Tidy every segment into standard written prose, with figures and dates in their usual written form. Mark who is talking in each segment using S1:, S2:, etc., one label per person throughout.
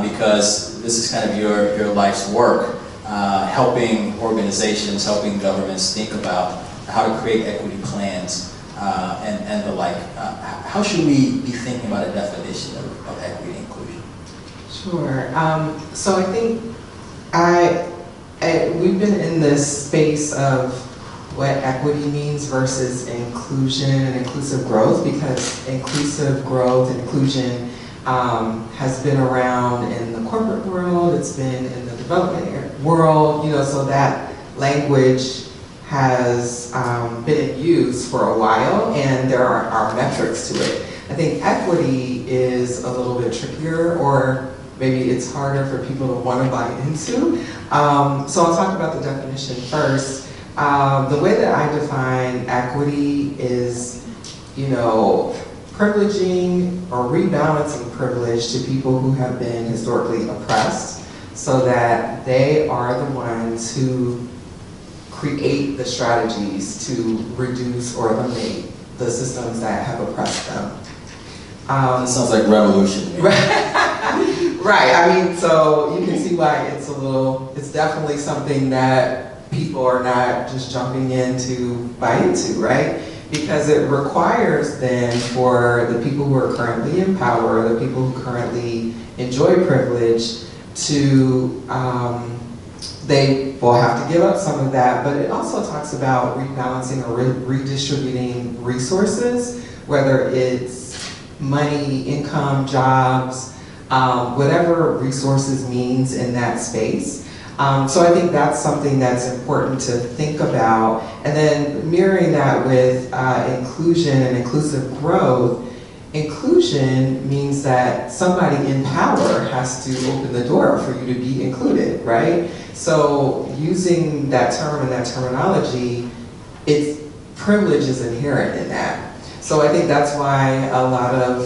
S1: because this is kind of your life's work, helping organizations, helping governments think about how to create equity plans and the like. How should we be thinking about a definition of equity and inclusion?
S2: Sure. So I think we've been in this space of what equity means versus inclusion and inclusive growth, because inclusive growth and inclusion has been around in the corporate world, it's been in the development world, so that language has been in use for a while, and there are metrics to it. I think equity is a little bit trickier, or maybe it's harder for people to want to buy into. So I'll talk about the definition first. The way that I define equity is, privileging or rebalancing privilege to people who have been historically oppressed, so that they are the ones who create the strategies to reduce or eliminate the systems that have oppressed them.
S1: That sounds like revolution.
S2: Right, I mean, so you can see why it's definitely something that people are not just jumping in to buy into, right? Because it requires then for the people who are currently in power, the people who currently enjoy privilege, to, they will have to give up some of that, but it also talks about rebalancing or redistributing resources, whether it's money, income, jobs, whatever resources means in that space. So I think that's something that's important to think about. And then mirroring that with inclusion and inclusive growth, inclusion means that somebody in power has to open the door for you to be included, right? So using that term and that terminology, it's privilege is inherent in that. So I think that's why a lot of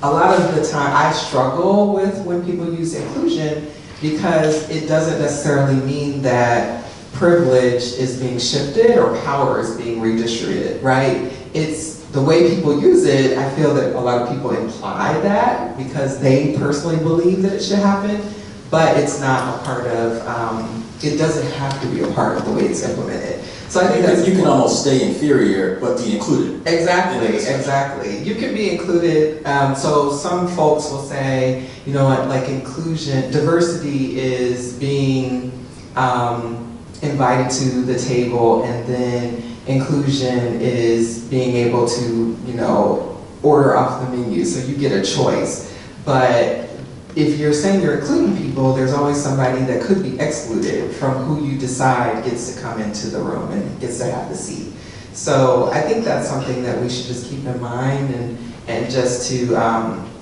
S2: the time I struggle with when people use inclusion, because it doesn't necessarily mean that privilege is being shifted or power is being redistributed, right? It's the way people use it. I feel that a lot of people imply that because they personally believe that it should happen, but it's not a part of, it doesn't have to be a part of the way it's implemented. So I think that's
S1: you can almost stay inferior, but be included.
S2: Exactly. You can be included. So some folks will say, like inclusion, diversity is being invited to the table, and then inclusion is being able to, order off the menu. So you get a choice. But if you're saying you're including people, there's always somebody that could be excluded from who you decide gets to come into the room and gets to have the seat. So I think that's something that we should just keep in mind, and just to,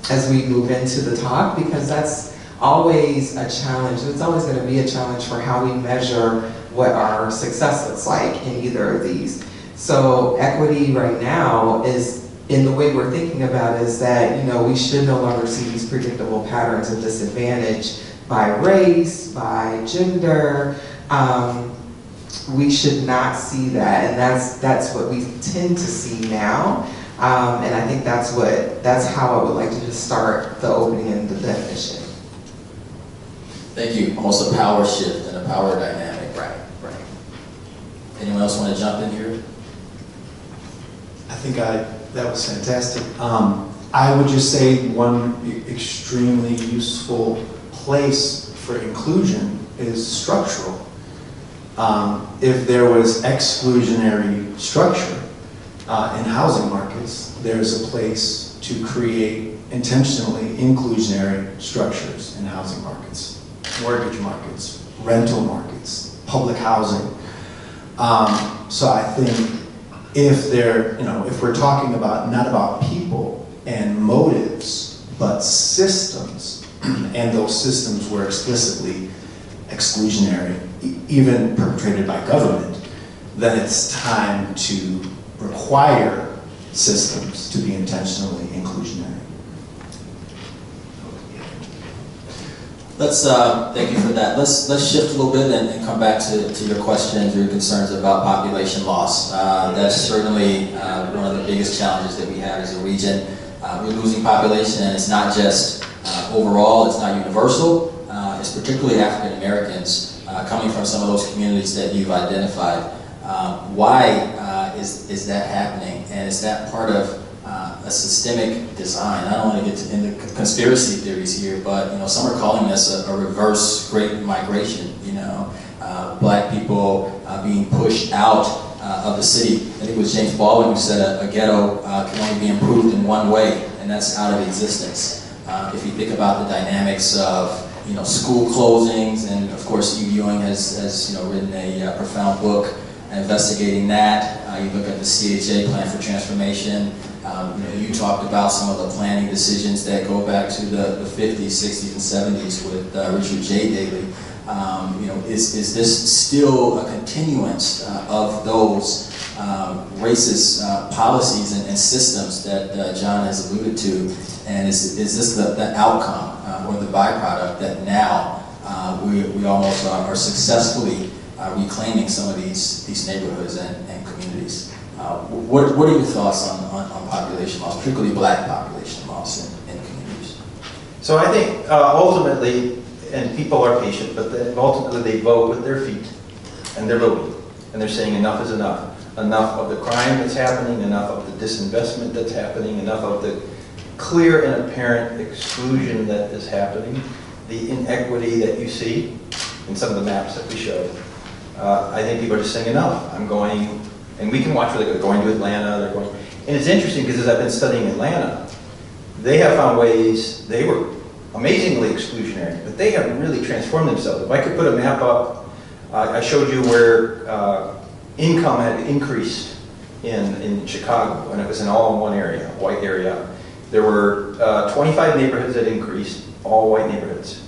S2: as we move into the talk, because that's always a challenge. It's always going to be a challenge for how we measure what our success looks like in either of these. So equity right now is, in the way we're thinking about, is that we should no longer see these predictable patterns of disadvantage by race, by gender. We should not see that, and that's what we tend to see now. And I think that's how I would like to just start the opening and the definition.
S1: Thank you. Almost a power shift and a power dynamic. Right. Anyone else want to jump in here?
S3: I think that was fantastic. I would just say one extremely useful place for inclusion is structural. If there was exclusionary structure in housing markets, there's a place to create intentionally inclusionary structures in housing markets, mortgage markets, rental markets, public housing. So I think if we're talking about not about people and motives, but systems, and those systems were explicitly exclusionary, even perpetrated by government, then it's time to require systems to be intentionally inclusionary.
S1: Let's thank you for that. Let's shift a little bit and come back to your questions, your concerns about population loss. That's certainly one of the biggest challenges that we have as a region. We're losing population, and it's not just overall. It's not universal. It's particularly African Americans coming from some of those communities that you've identified. Why is that happening? And is that part of a systemic design? I don't want to get into conspiracy theories here, but some are calling this a reverse Great Migration. Black people being pushed out of the city. I think it was James Baldwin who said a ghetto can only be improved in one way, and that's out of existence. If you think about the dynamics of school closings, and of course Eve Ewing has written a profound book investigating that. You look at the CHA Plan for Transformation. You talked about some of the planning decisions that go back to the 50s, 60s, and 70s with Richard J. Daley. Is this still a continuance of those racist policies and systems that John has alluded to? And is this the outcome or the byproduct that now we almost are successfully reclaiming some of these neighborhoods and communities? What are your thoughts on population loss, particularly black population loss in communities?
S4: So I think ultimately, and people are patient, but ultimately they vote with their feet, and they're voting, and they're saying enough is enough. Enough of the crime that's happening, enough of the disinvestment that's happening, enough of the clear and apparent exclusion that is happening, the inequity that you see in some of the maps that we showed. I think people are just saying enough. I'm going, and we can watch where they're going to Atlanta, they're going, and it's interesting because as I've been studying Atlanta, they have found ways, they were amazingly exclusionary, but they have really transformed themselves. If I could put a map up, I showed you where income had increased in Chicago, and it was in all in one area, white area. There were 25 neighborhoods that increased, all white neighborhoods.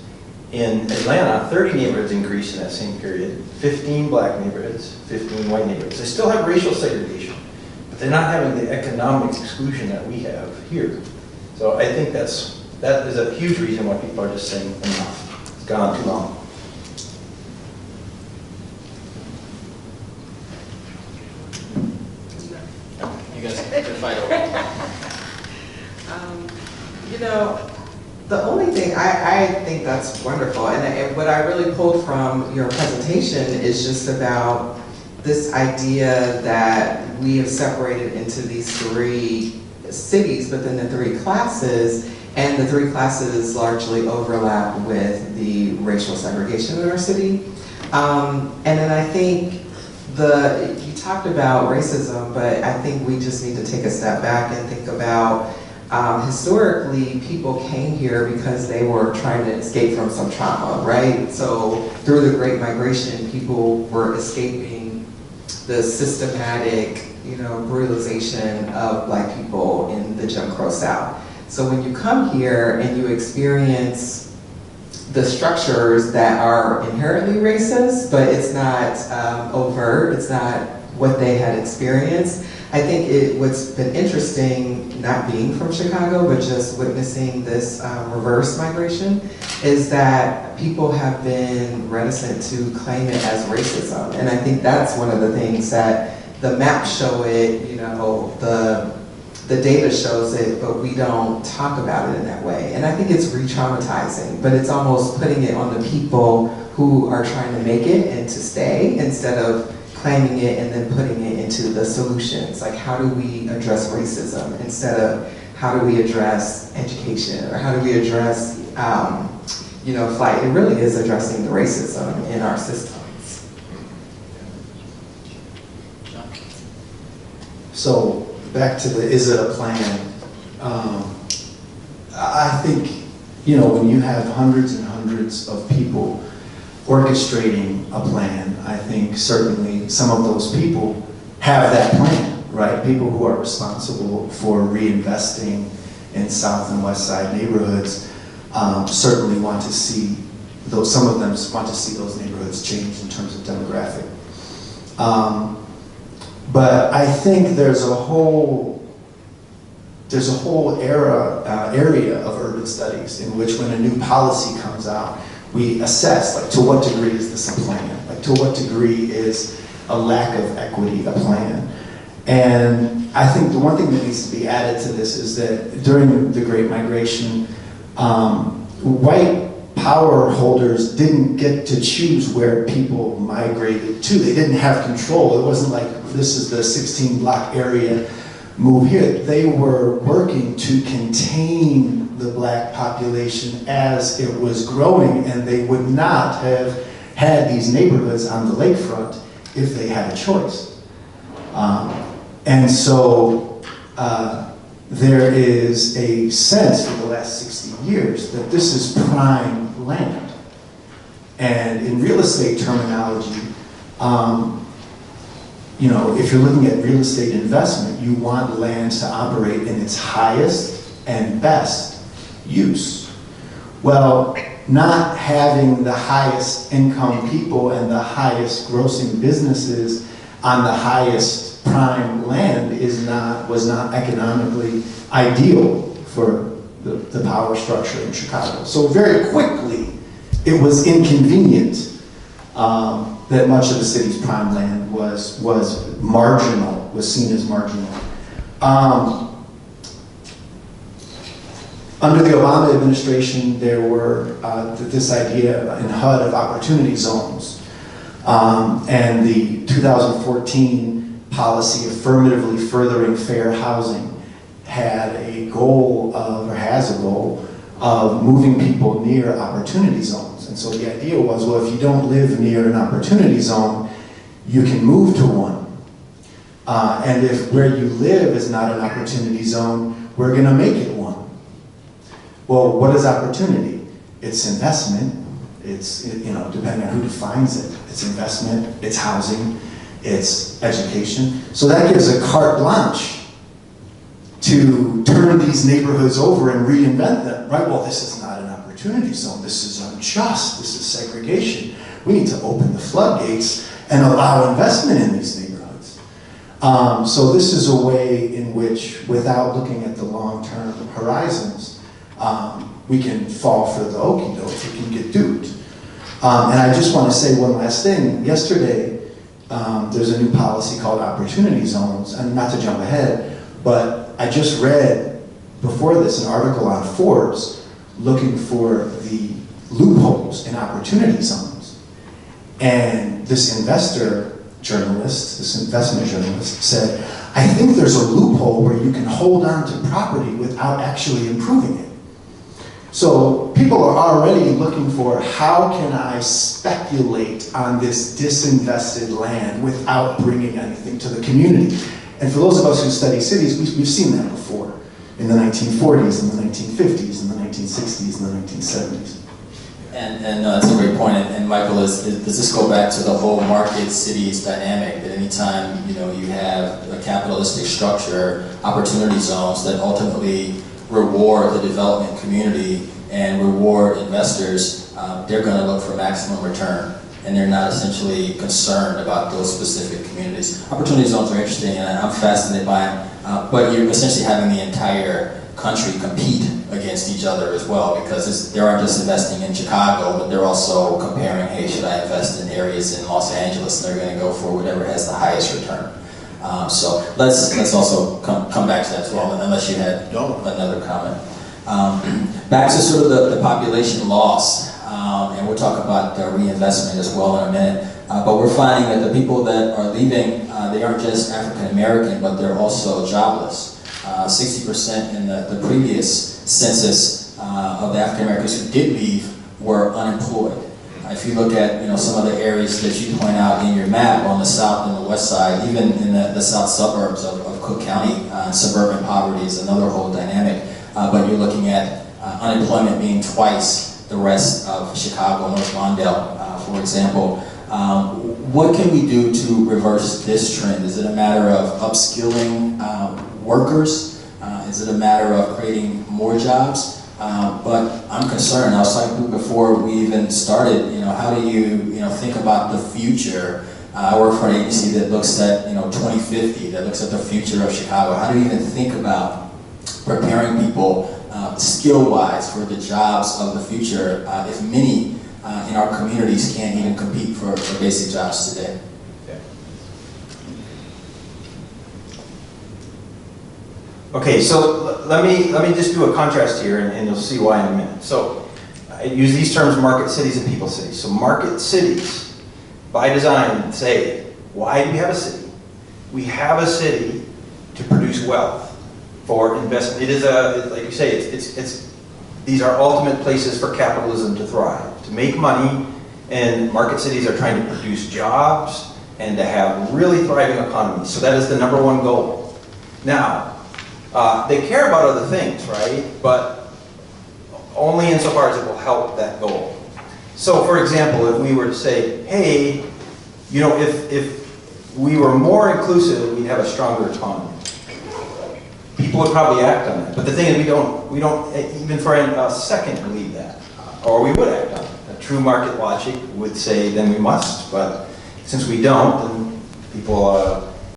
S4: In Atlanta, 30 neighborhoods increased in that same period, 15 black neighborhoods, 15 white neighborhoods. They still have racial segregation, but they're not having the economic exclusion that we have here. So I think that is a huge reason why people are just saying enough. It's gone on too long.
S1: You guys can fight over.
S2: The only thing, I think that's wonderful, and what I really pulled from your presentation is just about this idea that we have separated into these three cities, but then the three classes, and the three classes largely overlap with the racial segregation in our city. And then I think you talked about racism, but I think we just need to take a step back and think about historically, people came here because they were trying to escape from some trauma, right? So through the Great Migration, people were escaping the systematic, brutalization of black people in the Jim Crow South. So when you come here and you experience the structures that are inherently racist, but it's not overt, it's not what they had experienced, I think what's been interesting, not being from Chicago, but just witnessing this reverse migration, is that people have been reticent to claim it as racism. And I think that's one of the things that the maps show it, the data shows it, but we don't talk about it in that way. And I think it's re-traumatizing, but it's almost putting it on the people who are trying to make it and to stay, instead of claiming it and then putting it into the solutions. Like, how do we address racism instead of how do we address education, or how do we address flight? It really is addressing the racism in our systems.
S3: So back to the is it a plan? I think, when you have hundreds and hundreds of people orchestrating a plan, I think certainly some of those people have that plan, right? People who are responsible for reinvesting in South and West Side neighborhoods certainly want to see those, some of them want to see those neighborhoods change in terms of demographic. But I think there's a whole area of urban studies in which, when a new policy comes out, we assess, like, to what degree is this a plan? Like, to what degree is a lack of equity a plan? And I think the one thing that needs to be added to this is that during the Great Migration, white power holders didn't get to choose where people migrated to. They didn't have control. It wasn't like, this is the 16 block area, move here. They were working to contain the black population as it was growing, and they would not have had these neighborhoods on the lakefront if they had a choice. And so there is a sense for the last 60 years that this is prime land. And in real estate terminology, you know, if you're looking at real estate investment, you want land to operate in its highest and best use. Well, not having the highest income people and the highest grossing businesses on the highest prime land was not economically ideal for the power structure in Chicago. So very quickly, it was inconvenient that much of the city's prime land was marginal, was seen as marginal. Under the Obama administration, there were this idea in HUD of opportunity zones. And the 2014 policy affirmatively furthering fair housing had a goal of, or has a goal of moving people near opportunity zones. And so the idea was, well, if you don't live near an opportunity zone, you can move to one. And if where you live is not an opportunity zone, we're gonna make it one. Well, what is opportunity? It's investment. It's, you know, depending on who defines it. It's investment, it's housing, it's education. So that gives a carte blanche to turn these neighborhoods over and reinvent them, right? Well, this is not an opportunity zone. This is unjust. This is segregation. We need to open the floodgates and allow investment in these neighborhoods. So this is a way in which, without looking at the long-term horizons, we can fall for the okie doke, we can get duped. And I just want to say one last thing. Yesterday, there's a new policy called opportunity zones, and not to jump ahead, but I just read before this an article on Forbes looking for the loopholes in opportunity zones. And this investment journalist said, I think there's a loophole where you can hold on to property without actually improving it. So people are already looking for, how can I speculate on this disinvested land without bringing anything to the community? And for those of us who study cities, we've seen that before, in the 1940s, in the 1950s, in the 1960s, in the 1970s.
S1: And that's a great point. And Michael, does this go back to the whole market cities dynamic, that anytime you have a capitalistic structure, opportunity zones that ultimately reward the development community and reward investors, they're going to look for maximum return, and they're not essentially concerned about those specific communities. Opportunity zones are interesting, and I'm fascinated by them, but you're essentially having the entire country compete against each other as well, because they aren't just investing in Chicago, but they're also comparing, hey, should I invest in areas in Los Angeles? And they're going to go for whatever has the highest return. So let's also come back to that as well, unless you had another comment. Back to sort of the population loss, and we'll talk about reinvestment as well in a minute. But we're finding that the people that are leaving, they aren't just African American, but they're also jobless. 60% in the previous census of the African Americans who did leave were unemployed. If you look at some of the areas that you point out in your map on the south and the west side, even in the south suburbs of Cook County, suburban poverty is another whole dynamic. But you're looking at unemployment being twice the rest of Chicago, North Mondale, for example. What can we do to reverse this trend? Is it a matter of upskilling workers? Is it a matter of creating more jobs? But I'm concerned. I was talking before we even started. How do you think about the future? I work for an agency that looks at 2050, that looks at the future of Chicago. How do you even think about preparing people skill-wise for the jobs of the future if many in our communities can't even compete for basic jobs today?
S4: Okay, so let me just do a contrast here, and you'll see why in a minute. So I use these terms, market cities and people cities. So market cities, by design, say, why do we have a city? We have a city to produce wealth for investment. It is like you say, these are ultimate places for capitalism to thrive, to make money, and market cities are trying to produce jobs and to have really thriving economies. So that is the #1 goal. Now, they care about other things, right? But only insofar as it will help that goal. So for example, if we were to say, hey, you know, if we were more inclusive, we'd have a stronger economy. People would probably act on that. But the thing is, we don't even for a second believe that. Or we would act on it. A true market logic would say, then we must. But since we don't, then people